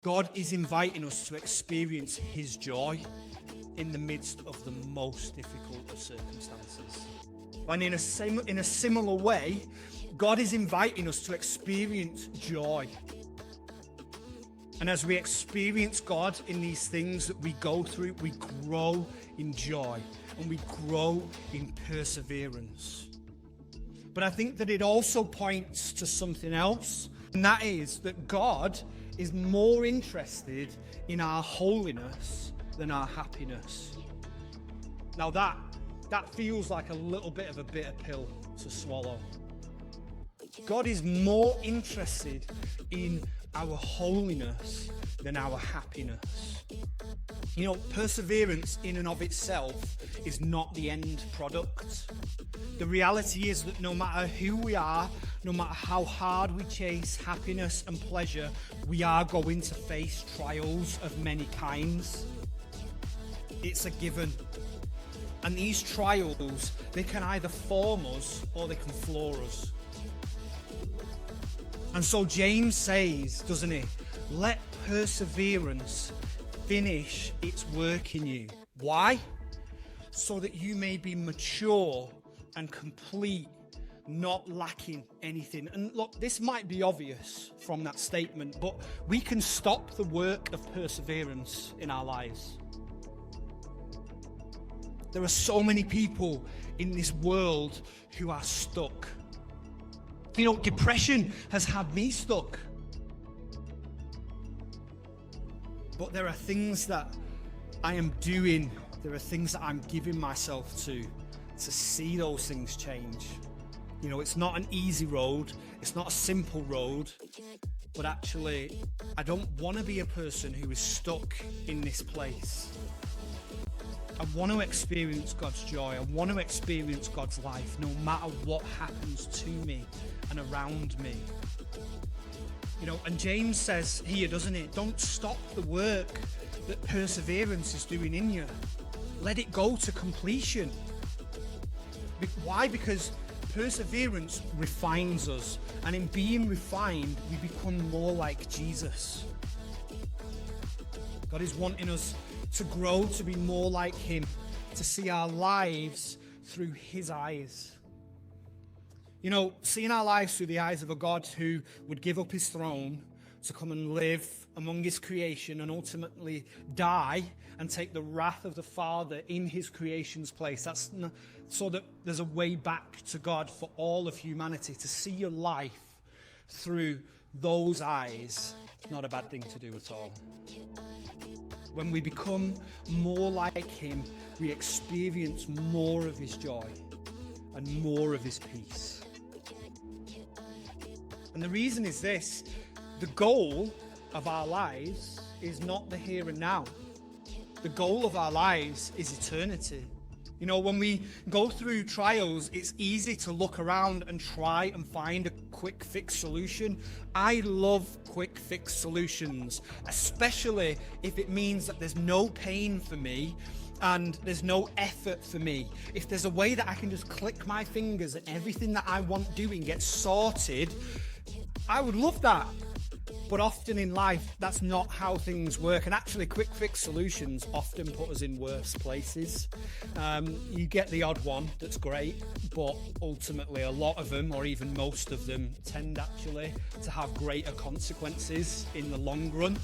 God is inviting us to experience his joy in the midst of the most difficult of circumstances. And in a similar way, God is inviting us to experience joy. And as we experience God in these things that we go through, we grow in joy and we grow in perseverance. But I think that it also points to something else, and that is that God is more interested in our holiness than our happiness. Now that feels like a little bit of a bitter pill to swallow. God is more interested in our holiness than our happiness. You know, perseverance in and of itself is not the end product. The reality is that no matter who we are, no matter how hard we chase happiness and pleasure, we are going to face trials of many kinds. It's a given. And these trials, they can either form us or they can floor us. And so James says, doesn't he? Let perseverance finish its work in you. Why? So that you may be mature and complete, not lacking anything. And look, this might be obvious from that statement, but we can stop the work of perseverance in our lives. There are so many people in this world who are stuck. You know, depression has had me stuck. But there are things that I am doing, there are things that I'm giving myself to see those things change. You know, it's not an easy road, it's not a simple road, but actually, I don't want to be a person who is stuck in this place. I want to experience God's joy. I want to experience God's life no matter what happens to me and around me. You know, and James says here, doesn't it? Don't stop the work that perseverance is doing in you. Let it go to completion. Why? Because perseverance refines us. And in being refined, we become more like Jesus. God is wanting us to grow, to be more like him, to see our lives through his eyes. You know, seeing our lives through the eyes of a God who would give up his throne to come and live among his creation and ultimately die and take the wrath of the Father in his creation's place. That's so that there's a way back to God for all of humanity. To see your life through those eyes, not a bad thing to do at all. When we become more like him, we experience more of his joy and more of his peace. And the reason is this: the goal of our lives is not the here and now. The goal of our lives is eternity. You know, when we go through trials, it's easy to look around and try and find a quick fix solution. I love quick fix solutions, especially if it means that there's no pain for me and there's no effort for me. If there's a way that I can just click my fingers and everything that I want doing gets sorted, I would love that. But often in life, that's not how things work. And actually, quick fix solutions often put us in worse places. You get the odd one that's great, but ultimately a lot of them, or even most of them, tend actually to have greater consequences in the long run.